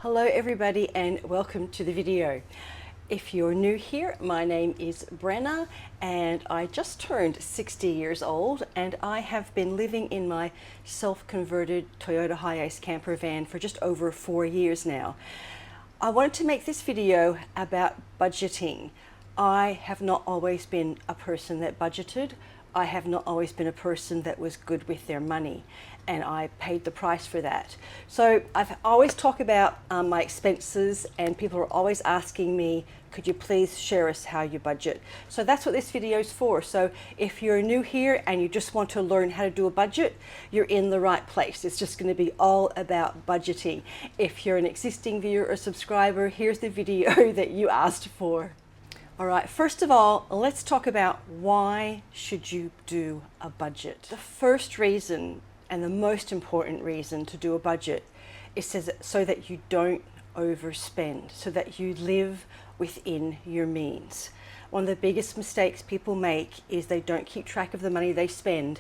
Hello everybody and welcome to the video. If you're new here, my name is Brenna and I just turned 60 years old and I have been living in my self-converted Toyota Hiace camper van for just over 4 years now. I wanted to make this video about budgeting. I have not always been a person that budgeted. I have not always been a person that was good with their money, and I paid the price for that. So I've always talked about my expenses, and people are always asking me, could you please share us how you budget? So that's what this video is for. So if you're new here and you just want to learn how to do a budget, you're in the right place. It's just going to be all about budgeting. If you're an existing viewer or subscriber, here's the video that you asked for. All right, first of all, let's talk about why should you do a budget. The first reason and the most important reason to do a budget is so that you don't overspend, so that you live within your means. One of the biggest mistakes people make is they don't keep track of the money they spend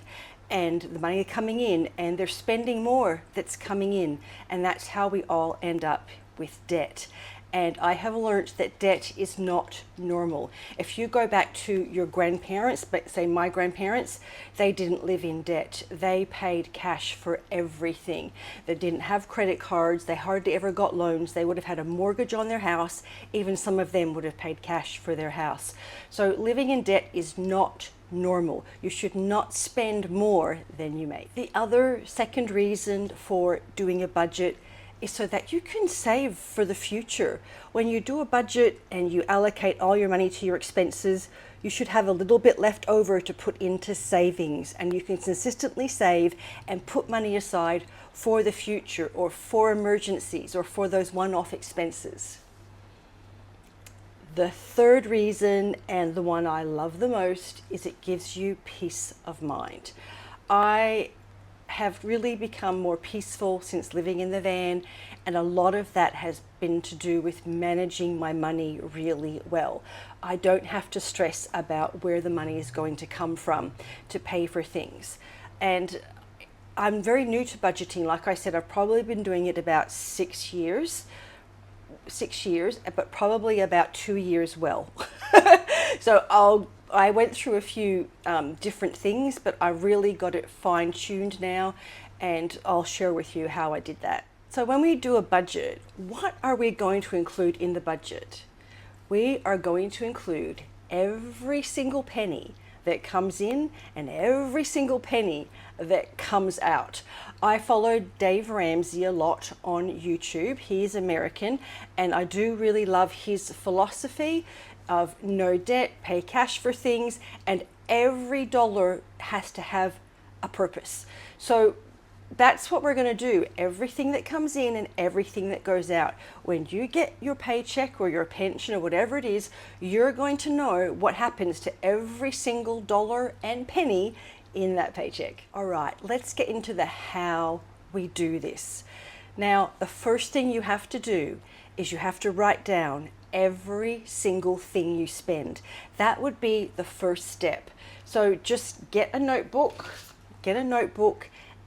and the money coming in, and they're spending more that's coming in, and that's how we all end up with debt. And I have learned that debt is not normal. If you go back to your grandparents, but say my grandparents, they didn't live in debt. They paid cash for everything. They didn't have credit cards. They hardly ever got loans. They would have had a mortgage on their house. Even some of them would have paid cash for their house. So living in debt is not normal. You should not spend more than you make. The other second reason for doing a budget is so that you can save for the future. When you do a budget and you allocate all your money to your expenses, you should have a little bit left over to put into savings, and you can consistently save and put money aside for the future or for emergencies or for those one-off expenses. The third reason, and the one I love the most, is it gives you peace of mind. I have really become more peaceful since living in the van, and a lot of that has been to do with managing my money really well. I don't have to stress about where the money is going to come from to pay for things. And I'm very new to budgeting. Like I said, I've probably been doing it about 6 years, but probably about 2 years well. So I went through a few different things, but I really got it fine-tuned now, and I'll share with you how I did that. So when we do a budget, what are we going to include in the budget? We are going to include every single penny that comes in and every single penny that comes out. I follow Dave Ramsey a lot on YouTube. He's American, and I do really love his philosophy of no debt, pay cash for things, and every dollar has to have a purpose. So that's what we're going to do. Everything that comes in and everything that goes out. When you get your paycheck or your pension or whatever it is, you're going to know what happens to every single dollar and penny in that paycheck. All right, let's get into the how we do this. Now, the first thing you have to do is you have to write down every single thing you spend. That would be the first step. So just get a notebook,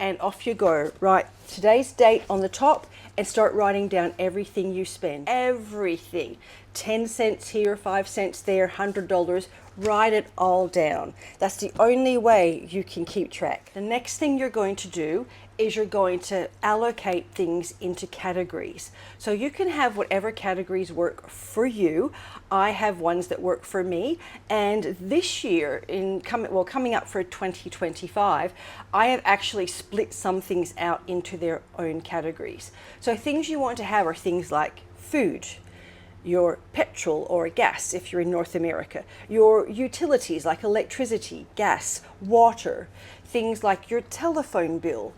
and off you go. Write today's date on the top and start writing down everything you spend. Everything. 10 cents here, 5 cents there, $100. Write it all down. That's the only way you can keep track. The next thing you're going to do is you're going to allocate things into categories. So you can have whatever categories work for you. I have ones that work for me, and this year, coming up for 2025, I have actually split some things out into their own categories. So things you want to have are things like food, your petrol or gas if you're in North America, your utilities like electricity, gas, water, things like your telephone bill,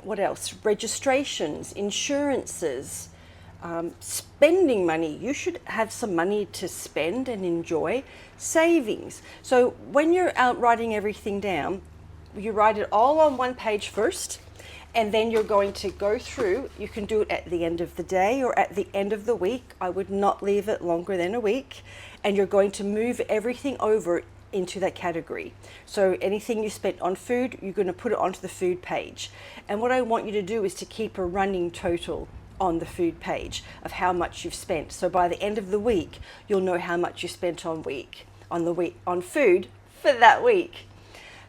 what else? Registrations, insurances, spending money. You should have some money to spend and enjoy. Savings. So when you're out writing everything down, you write it all on one page first, and then you're going to go through. You can do it at the end of the day or at the end of the week. I would not leave it longer than a week. And you're going to move everything over into that category. So anything you spent on food, you're going to put it onto the food page. And what I want you to do is to keep a running total on the food page of how much you've spent. So by the end of the week, you'll know how much you spent on food for that week.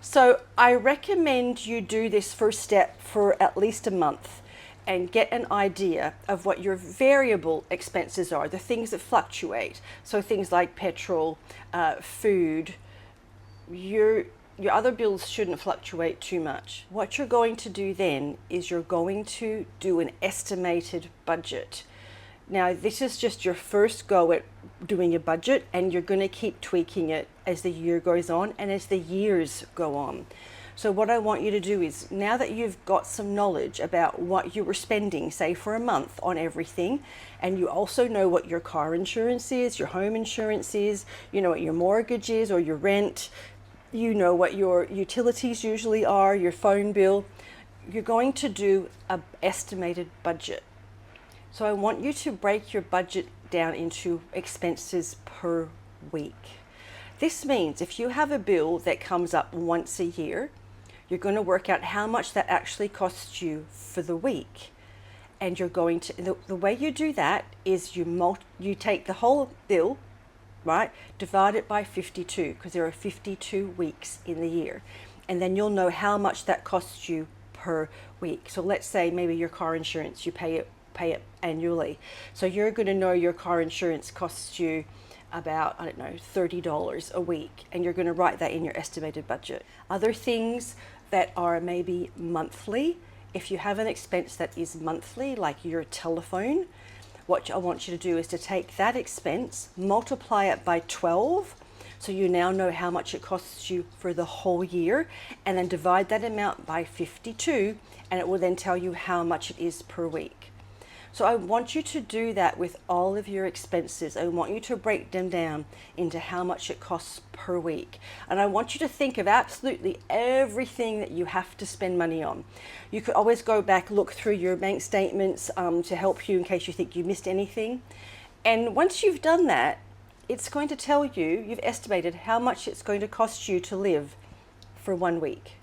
So I recommend you do this first step for at least a month and get an idea of what your variable expenses are, the things that fluctuate. So things like petrol, food, your other bills shouldn't fluctuate too much. What you're going to do then is you're going to do an estimated budget. Now, this is just your first go at doing a budget, and you're going to keep tweaking it as the year goes on and as the years go on. So what I want you to do is, now that you've got some knowledge about what you were spending, say for a month on everything, and you also know what your car insurance is, your home insurance is, you know what your mortgage is or your rent, you know what your utilities usually are, your phone bill, you're going to do an estimated budget. So I want you to break your budget down into expenses per week. This means if you have a bill that comes up once a year, you're going to work out how much that actually costs you for the week. And you're going to, the way you do that is you take the whole bill, right, divide it by 52, because there are 52 weeks in the year. And then you'll know how much that costs you per week. So let's say maybe your car insurance, you pay it annually. So you're going to know your car insurance costs you about, I don't know, $30 a week, and you're going to write that in your estimated budget. Other things that are maybe monthly, if you have an expense that is monthly, like your telephone, what I want you to do is to take that expense, multiply it by 12, so you now know how much it costs you for the whole year, and then divide that amount by 52, and it will then tell you how much it is per week. So I want you to do that with all of your expenses. I want you to break them down into how much it costs per week. And I want you to think of absolutely everything that you have to spend money on. You could always go back, look through your bank statements to help you in case you think you missed anything. And once you've done that, it's going to tell you, you've estimated how much it's going to cost you to live for 1 week.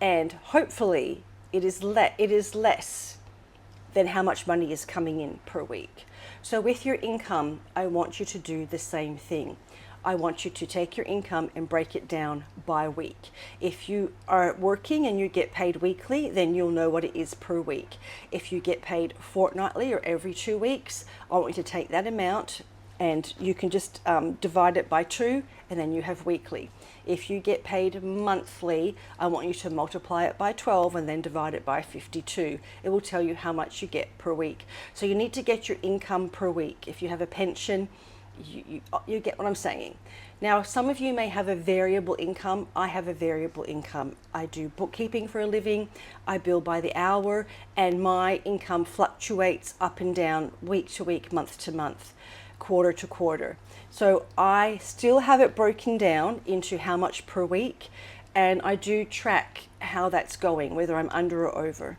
And hopefully it is less than how much money is coming in per week. So with your income, I want you to do the same thing. I want you to take your income and break it down by week. If you are working and you get paid weekly, then you'll know what it is per week. If you get paid fortnightly or every 2 weeks, I want you to take that amount and you can just divide it by 2, and then you have weekly. If you get paid monthly, I want you to multiply it by 12 and then divide it by 52. It will tell you how much you get per week. So you need to get your income per week. If you have a pension, you get what I'm saying. Now, some of you may have a variable income. I have a variable income. I do bookkeeping for a living. I bill by the hour, and my income fluctuates up and down week to week, month to month, quarter to quarter. So I still have it broken down into how much per week, and I do track how that's going, whether I'm under or over.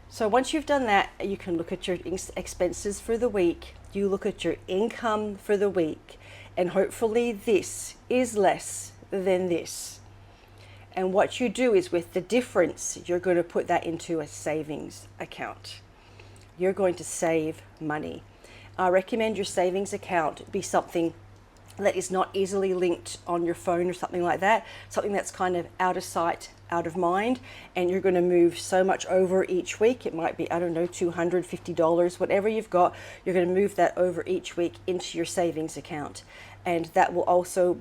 So once you've done that, you can look at your expenses for the week, you look at your income for the week, and hopefully this is less than this. And what you do is, with the difference, you're going to put that into a savings account. You're going to save money. I recommend your savings account be something that is not easily linked on your phone or something like that, something that's kind of out of sight, out of mind, and you're going to move so much over each week. It might be, I don't know, $250, whatever you've got, you're going to move that over each week into your savings account. And that will also,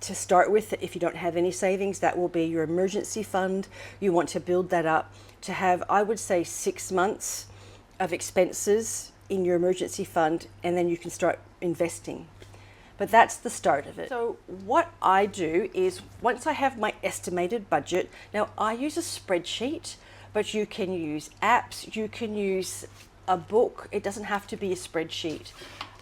to start with, if you don't have any savings, that will be your emergency fund. You want to build that up to have, I would say, 6 months of expenses in your emergency fund, and then you can start investing. But that's the start of it. So what I do is, once I have my estimated budget, now I use a spreadsheet, but you can use apps, you can use a book. It doesn't have to be a spreadsheet.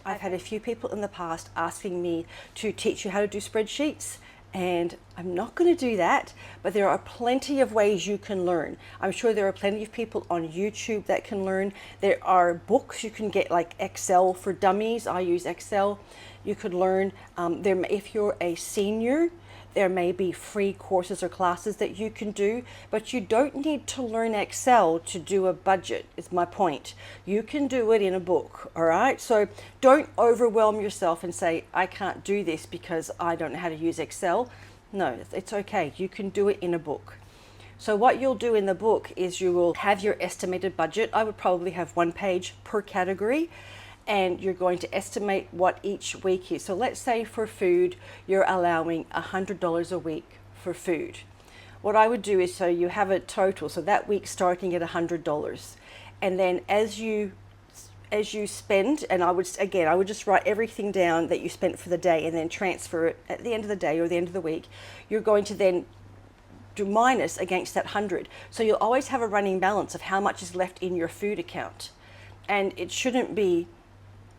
I've had a few people in the past asking me to teach you how to do spreadsheets, and I'm not going to do that, but there are plenty of ways you can learn. I'm sure there are plenty of people on YouTube that can learn. There are books you can get, like Excel for Dummies. I use Excel. You could learn. If you're a senior, There may be free courses or classes that you can do, but you don't need to learn Excel to do a budget, is my point. You can do it in a book, all right? So don't overwhelm yourself and say, I can't do this because I don't know how to use Excel. No, it's okay. You can do it in a book. So what you'll do in the book is you will have your estimated budget. I would probably have 1 page per category, and you're going to estimate what each week is. So let's say for food, you're allowing $100 a week for food. What I would do is, so you have a total, so that week starting at $100. And then as you spend, and I would just write everything down that you spent for the day and then transfer it at the end of the day or the end of the week. You're going to then do minus against that 100. So you'll always have a running balance of how much is left in your food account. And it shouldn't be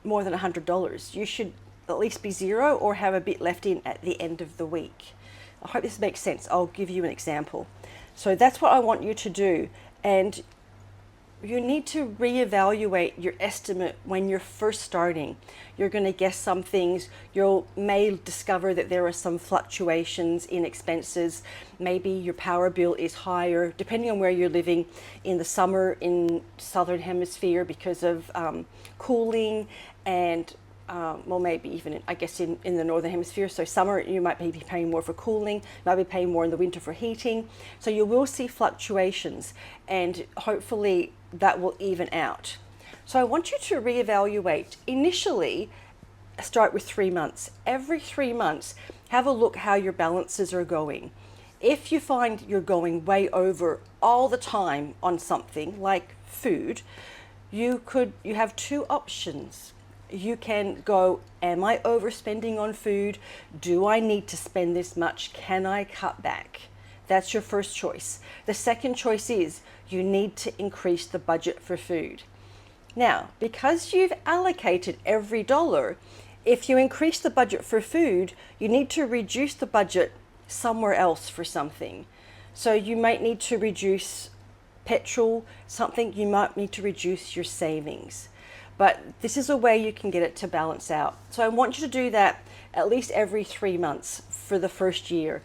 more than $100. You should at least be zero or have a bit left in at the end of the week. I hope this makes sense. I'll give you an example. So that's what I want you to do. And you need to reevaluate your estimate when you're first starting. You're going to guess some things. You may discover that there are some fluctuations in expenses. Maybe your power bill is higher, depending on where you're living in the summer in Southern Hemisphere because of cooling, and well, maybe even, I guess, in the Northern Hemisphere. So summer, you might be paying more for cooling, you might be paying more in the winter for heating. So you will see fluctuations, and hopefully that will even out. So I want you to reevaluate. Initially, start with 3 months. Every 3 months, have a look how your balances are going. If you find you're going way over all the time on something like food, you have 2 options. You can go, am I overspending on food? Do I need to spend this much? Can I cut back? That's your first choice. The second choice is you need to increase the budget for food. Now, because you've allocated every dollar, if you increase the budget for food, you need to reduce the budget somewhere else for something. So you might need to reduce petrol, something. You might need to reduce your savings. But this is a way you can get it to balance out. So I want you to do that at least every 3 months for the first year.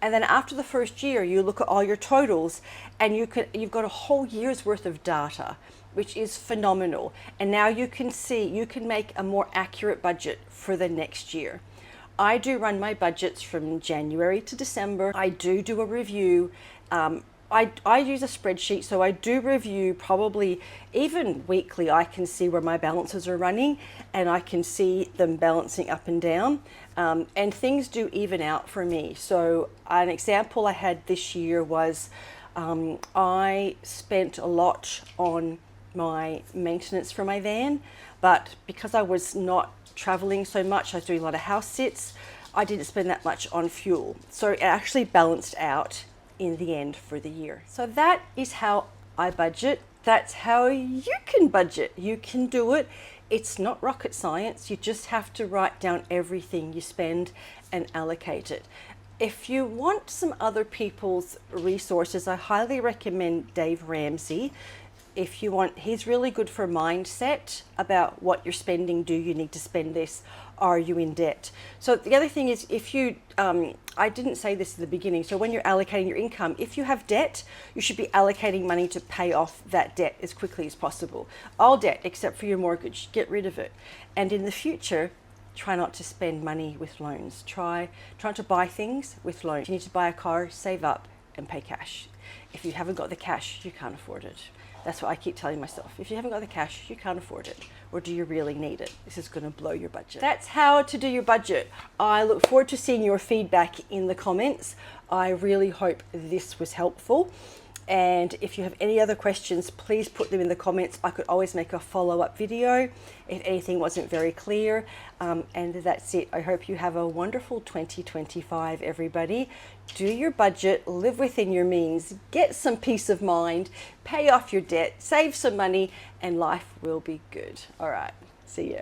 And then after the first year, you look at all your totals, and you've got a whole year's worth of data, which is phenomenal. And now you can see, you can make a more accurate budget for the next year. I do run my budgets from January to December. I do a review. I use a spreadsheet, so I do review probably even weekly. I can see where my balances are running, and I can see them balancing up and down, and things do even out for me. So an example I had this year was I spent a lot on my maintenance for my van, but because I was not traveling so much, I was doing a lot of house sits, I didn't spend that much on fuel. So it actually balanced out in the end for the year. So that is how I budget. That's how you can budget. You can do it. It's not rocket science. You just have to write down everything you spend and allocate it. If you want some other people's resources, I highly recommend Dave Ramsey. If you want, he's really good for mindset about what you're spending. Do you need to spend this? Are you in debt? So the other thing is, if you, I didn't say this in the beginning, so when you're allocating your income, if you have debt, you should be allocating money to pay off that debt as quickly as possible. All debt except for your mortgage, get rid of it. And in the future, try not to spend money with loans. Try not to buy things with loans. If you need to buy a car, save up and pay cash. If you haven't got the cash, you can't afford it. That's what I keep telling myself. If you haven't got the cash, you can't afford it. Or do you really need it? This is going to blow your budget. That's how to do your budget. I look forward to seeing your feedback in the comments. I really hope this was helpful. And if you have any other questions, please put them in the comments. I could always make a follow-up video if anything wasn't very clear. And that's it. I hope you have a wonderful 2025, everybody. Do your budget, live within your means, get some peace of mind, pay off your debt, save some money, and life will be good. All right, see ya.